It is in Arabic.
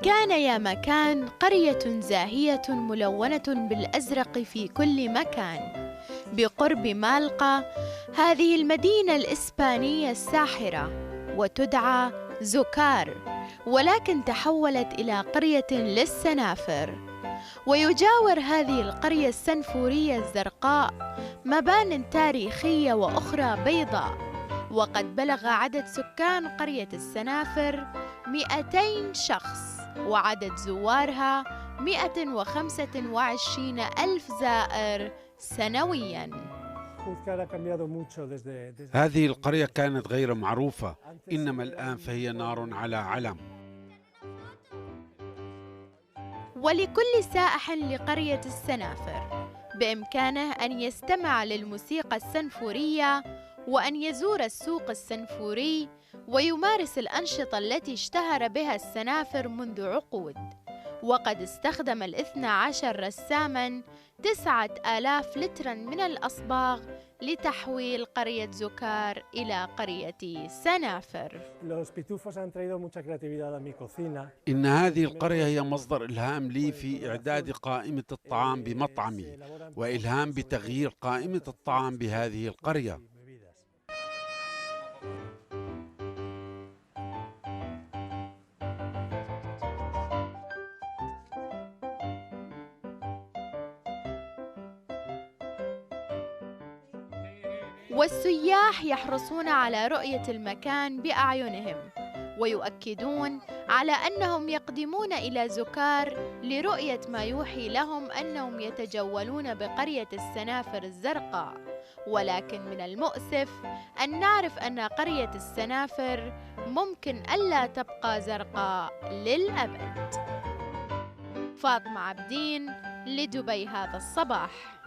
كان يا مكان قرية زاهية ملونة بالأزرق في كل مكان بقرب مالقا، هذه المدينة الإسبانية الساحرة وتدعى زوكار، ولكن تحولت إلى قرية للسنافر. ويجاور هذه القرية السنفورية الزرقاء مبان تاريخية وأخرى بيضاء، وقد بلغ عدد سكان قرية السنافر 200 شخص، وعدد زوارها 125 ألف زائر سنوياً. هذه القرية كانت غير معروفة، إنما الآن فهي نار على علم. ولكل سائح لقرية السنافر بإمكانه أن يستمع للموسيقى السنفورية وأن يزور السوق السنفوري ويمارس الأنشطة التي اشتهر بها السنافر منذ عقود. وقد استخدم 12 رساماً 9000 لتراً من الأصباغ لتحويل قرية زوكار إلى قرية سنافر. إن هذه القرية هي مصدر إلهام لي في إعداد قائمة الطعام بمطعمي، وإلهام بتغيير قائمة الطعام بهذه القرية. والسياح يحرصون على رؤية المكان بأعينهم، ويؤكدون على أنهم يقدمون إلى زوكار لرؤية ما يوحي لهم أنهم يتجولون بقرية السنافر الزرقاء. ولكن من المؤسف أن نعرف أن قرية السنافر ممكن ألا تبقى زرقاء للأبد. فاطمة عبدين، لدبي هذا الصباح.